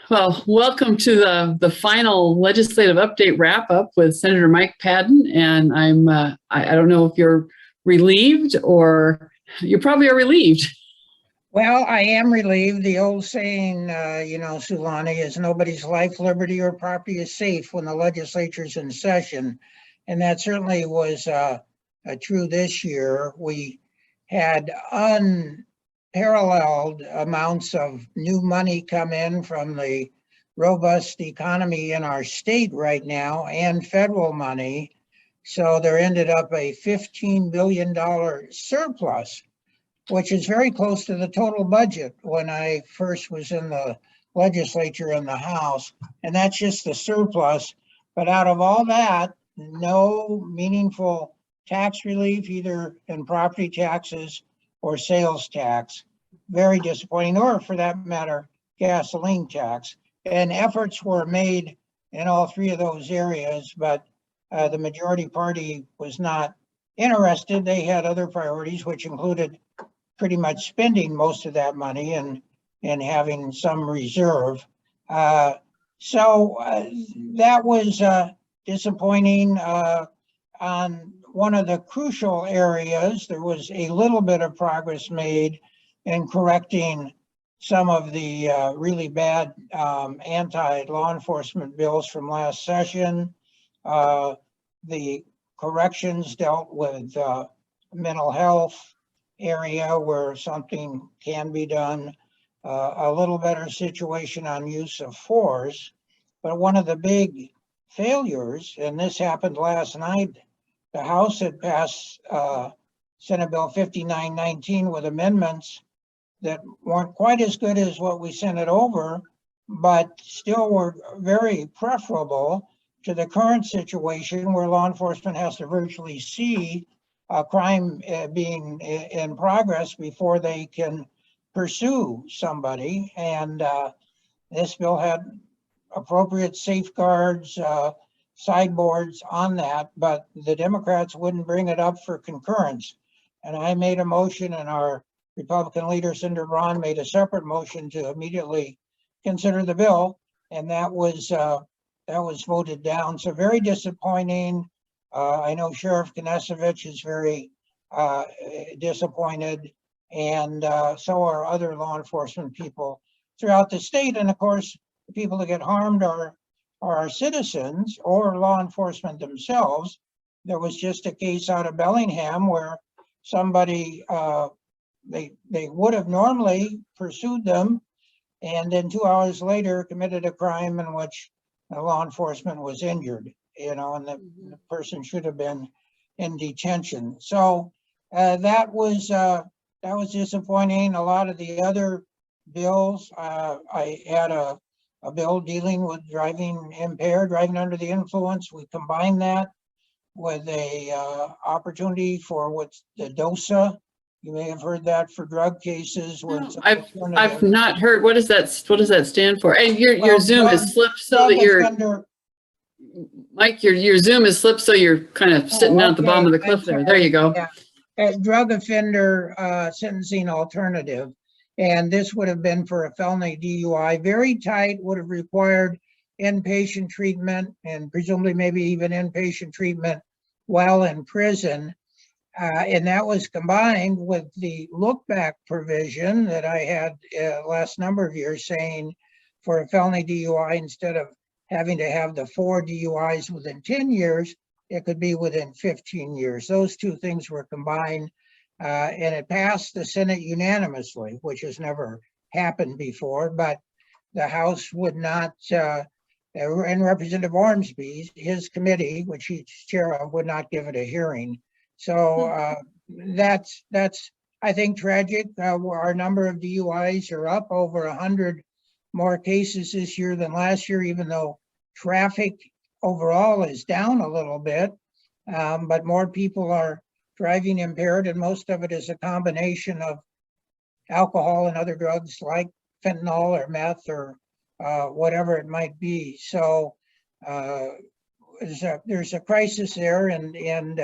Well, welcome to the final legislative update wrap up with Senator Mike Padden. And I don't know if you're relieved or you probably are relieved. Well, I am relieved. The old saying, Sulani, is nobody's life, liberty, or property is safe when the legislature's in session. And that certainly was true this year. We had unparalleled amounts of new money come in from the robust economy in our state right now and federal money. So there ended up a $15 billion surplus, which is very close to the total budget when I first was in the legislature in the House. And that's just the surplus. But out of all that, no meaningful tax relief, either in property taxes or sales tax. Very disappointing, or for that matter, gasoline tax. And efforts were made in all three of those areas, but the majority party was not interested. They had other priorities, which included pretty much spending most of that money and having some reserve. So that was disappointing. On one of the crucial areas, there was a little bit of progress made in correcting some of the really bad anti-law enforcement bills from last session. The corrections dealt with mental health area where something can be done, a little better situation on use of force. But one of the big failures, and this happened last night, the House had passed Senate Bill 5919 with amendments that weren't quite as good as what we sent it over, but still were very preferable to the current situation where law enforcement has to virtually see a crime being in progress before they can pursue somebody. And this bill had appropriate safeguards, sideboards on that, but the Democrats wouldn't bring it up for concurrence. And I made a motion, and our Republican leader, Senator Braun, made a separate motion to immediately consider the bill, and that was voted down. So very disappointing. I know Sheriff Knesevich is very disappointed, and so are other law enforcement people throughout the state. And of course, the people that get harmed are our citizens or law enforcement themselves. There was just a case out of Bellingham where somebody, they would have normally pursued them, and then 2 hours later committed a crime in which law enforcement was injured, and the person should have been in detention. So that was disappointing. A lot of the other bills, I had a bill dealing with driving impaired, driving under the influence. We combined that with a opportunity for what's the DOSA. You may have heard that for drug cases. No, I've not heard. What does that stand for? And your Zoom is slipped so that you're Mike, your Zoom is slipped so you're kind of sitting out at the bottom of the cliff there. There you go. Yeah. Drug offender sentencing alternative. And this would have been for a felony DUI. Very tight, would have required inpatient treatment and presumably maybe even inpatient treatment while in prison. And that was combined with the look back provision that I had last number of years, saying for a felony DUI, instead of having to have the 4 DUIs within 10 years, it could be within 15 years. Those two things were combined, and it passed the Senate unanimously, which has never happened before. But the House would not, and Representative Ormsby, his committee, which he's chair of, would not give it a hearing. So that's I think tragic. Our number of DUIs are up over 100 more cases this year than last year, even though traffic overall is down a little bit, but more people are driving impaired, and most of it is a combination of alcohol and other drugs like fentanyl or meth or whatever it might be. So there's a crisis there, and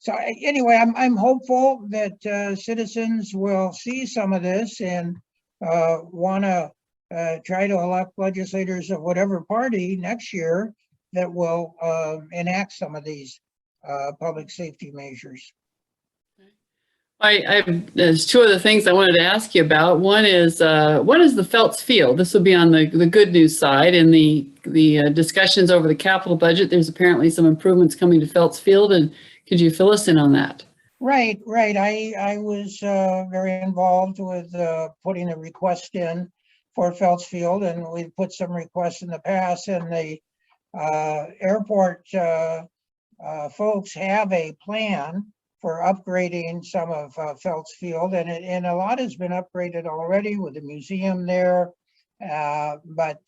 so anyway, I'm hopeful that citizens will see some of this and want to try to elect legislators of whatever party next year that will enact some of these public safety measures. There's two other things I wanted to ask you about. One is the Phelps Field? This will be on the good news side. In the discussions over the capital budget, there's apparently some improvements coming to Phelps Field, and could you fill us in on that? Right. I was very involved with putting a request in for Phelps Field, and we've put some requests in the past, and the airport folks have a plan for upgrading some of Phelps Field, and a lot has been upgraded already with the museum there, but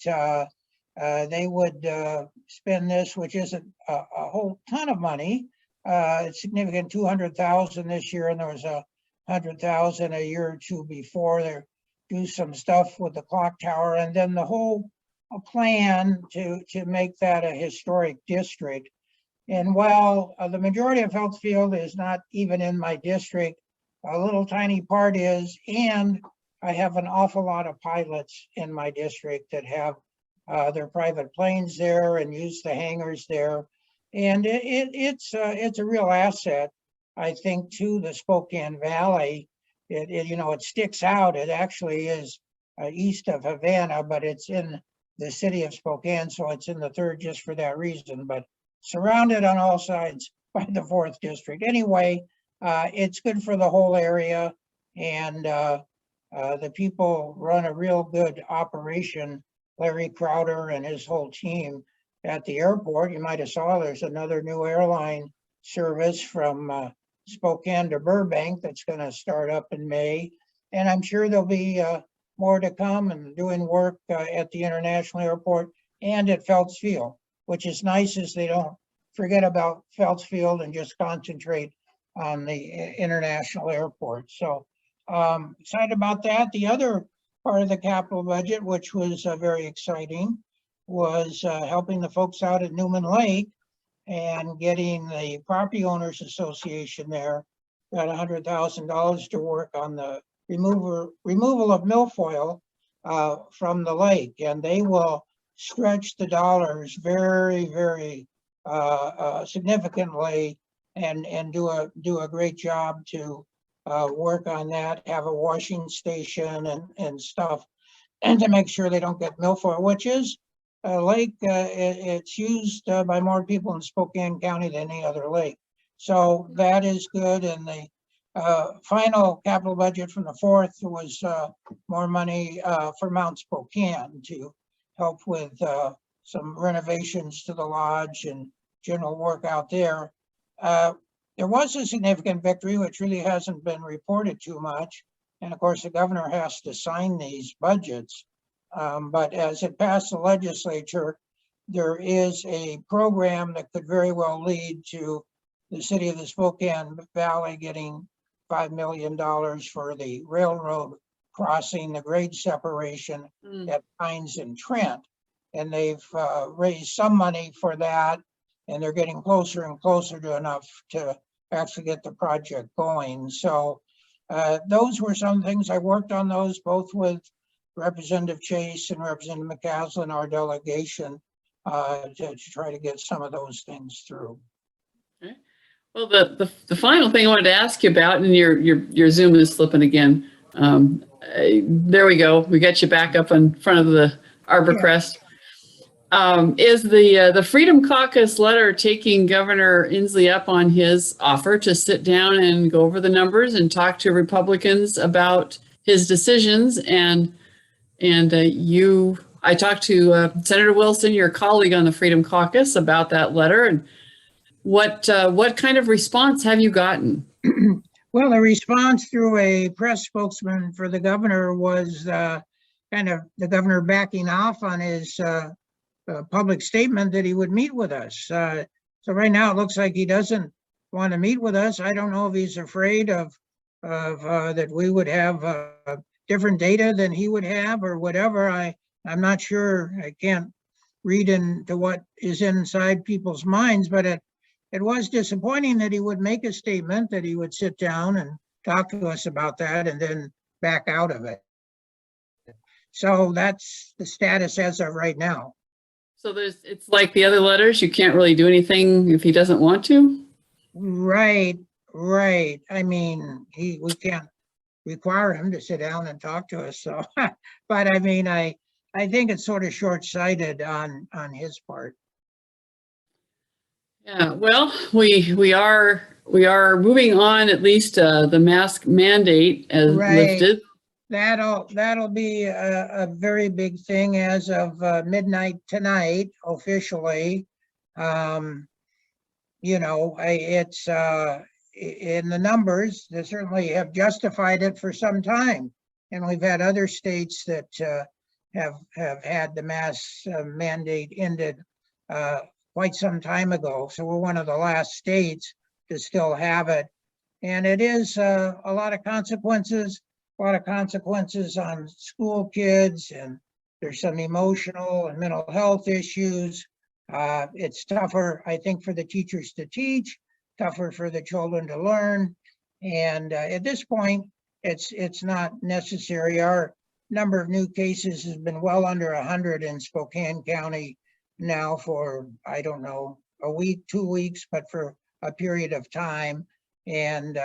they would spend this, which isn't a whole ton of money. It's significant, 200,000 this year, and there was 100,000 a year or two before. They do some stuff with the clock tower, and then the whole plan to make that a historic district. And while the majority of Phelps Field is not even in my district, a little tiny part is, and I have an awful lot of pilots in my district that have their private planes there and use the hangars there. And it's a real asset, I think, to the Spokane Valley. It sticks out. It actually is east of Havana, but it's in the city of Spokane, so it's in the third just for that reason. But surrounded on all sides by the fourth district. Anyway, it's good for the whole area, and the people run a real good operation. Larry Crowder and his whole team at the airport. You might have saw there's another new airline service from Spokane to Burbank that's going to start up in May, and I'm sure there'll be more to come, and doing work at the international airport and at Phelps Field, which is nice, as they don't forget about Phelps Field and just concentrate on the international airport. So excited about that. The other part of the capital budget, which was very exciting, was helping the folks out at Newman Lake and getting the Property Owners Association there, got $100,000 to work on the removal of milfoil from the lake, and they will stretch the dollars very, very significantly, and do a great job to work on that, have a washing station and stuff, and to make sure they don't get milfoil, which is a lake, it's used by more people in Spokane County than any other lake. So that is good. And the final capital budget from the fourth was more money for Mount Spokane to help with some renovations to the lodge and general work out there. There was a significant victory, which really hasn't been reported too much. And of course, the governor has to sign these budgets. But as it passed the legislature, there is a program that could very well lead to the city of the Spokane Valley getting $5 million for the railroad crossing, the grade separation at Pines and Trent. And they've raised some money for that, and they're getting closer and closer to enough to actually get the project going. So those were some things. I worked on those both with Representative Chase and Representative McCaslin, our delegation, to try to get some of those things through. Okay. Well, the final thing I wanted to ask you about, and your Zoom is slipping again. There we go. We got you back up in front of the Arbor Crest. Is the Freedom Caucus letter taking Governor Inslee up on his offer to sit down and go over the numbers and talk to Republicans about his decisions? And I talked to Senator Wilson, your colleague on the Freedom Caucus, about that letter. And what kind of response have you gotten? Well, the response through a press spokesman for the governor was kind of the governor backing off on his public statement that he would meet with us. So right now it looks like he doesn't want to meet with us. I don't know if he's afraid of that we would have different data than he would have or whatever. I'm not sure. I can't read into what is inside people's minds, but it was disappointing that he would make a statement, that he would sit down and talk to us about that and then back out of it. So that's the status as of right now. So it's like the other letters, you can't really do anything if he doesn't want to? Right, right. I mean, we can't require him to sit down and talk to us, so, but I mean, I think it's sort of short-sighted on his part. Yeah, well, we are moving on, at least the mask mandate as Right. lifted. That'll be a very big thing as of midnight tonight officially. You know, it's in the numbers, they certainly have justified it for some time. And we've had other states that have had the mask mandate ended quite some time ago. So we're one of the last states to still have it. And it is a lot of consequences on school kids, and there's some emotional and mental health issues. It's tougher, I think, for the teachers to teach, tougher for the children to learn. And at this point, it's not necessary. Our number of new cases has been well under 100 in Spokane County now for, I don't know, a week, 2 weeks, but for a period of time. And,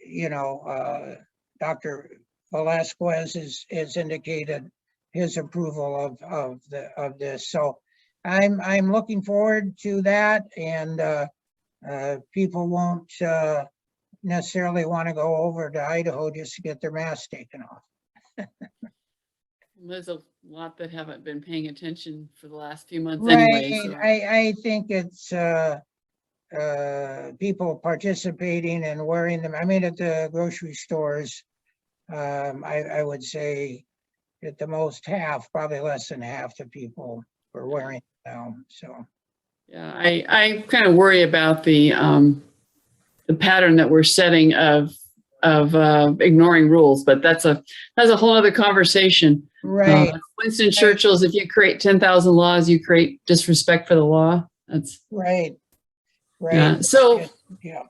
you know, Dr. Velasquez has indicated his approval of this. So I'm looking forward to that, and people won't necessarily want to go over to Idaho just to get their masks taken off. There's a lot that haven't been paying attention for the last few months Right. anyway. So. I think it's people participating and wearing them. I mean, at the grocery stores, I would say at the most half, probably less than half the people are wearing them. So yeah, I kind of worry about the pattern that we're setting of ignoring rules, but that's a whole other conversation. right. Winston Churchill's, if you create 10,000 laws, you create disrespect for the law. That's right. Yeah. So yeah.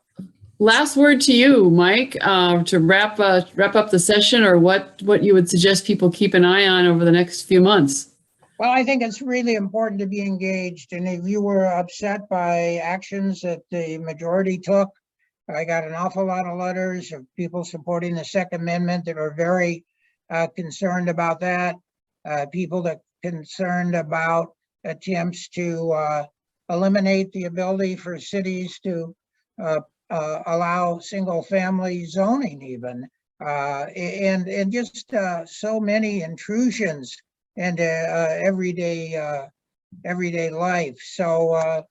Last word to you, Mike, to wrap up the session, or what you would suggest people keep an eye on over the next few months. Well, I think it's really important to be engaged. And if you were upset by actions that the majority took, I got an awful lot of letters of people supporting the Second Amendment that are very concerned about that. People that are concerned about attempts to eliminate the ability for cities to allow single family zoning even, and just so many intrusions into everyday life. So,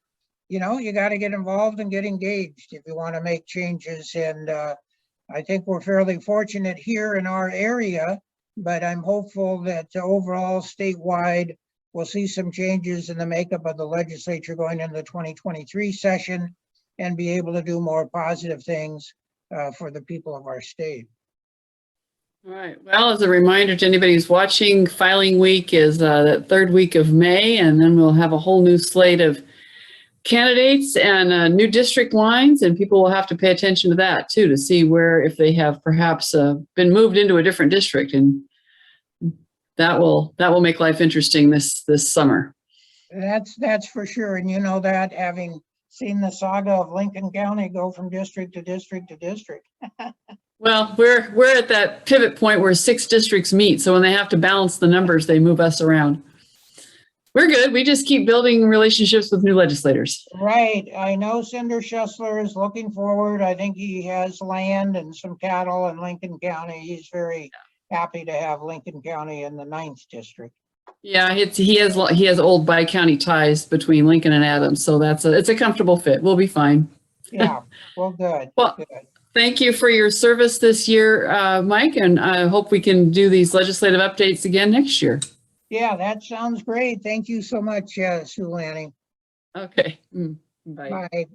you know, you got to get involved and get engaged if you want to make changes. And I think we're fairly fortunate here in our area, but I'm hopeful that overall statewide, we'll see some changes in the makeup of the legislature going into the 2023 session and be able to do more positive things for the people of our state. All right. Well, as a reminder to anybody who's watching, filing week is that third week of May, and then we'll have a whole new slate of candidates and new district lines, and people will have to pay attention to that too, to see where, if they have perhaps been moved into a different district, and that will make life interesting this summer. That's for sure. And you know that, having seen the saga of Lincoln County go from district to district to district. Well, we're at that pivot point where 6 districts meet, so when they have to balance the numbers, they move us around. We're good. We just keep building relationships with new legislators. Right. I know Senator Schuessler is looking forward. I think he has land and some cattle in Lincoln County. He's very happy to have Lincoln County in the 9th district. Yeah, he has old bi-county ties between Lincoln and Adams, so it's a comfortable fit. We'll be fine. Yeah. Well, good. Well, good. Thank you for your service this year, Mike, and I hope we can do these legislative updates again next year. Yeah, that sounds great. Thank you so much, Sue Lanning. Okay. Bye. Bye.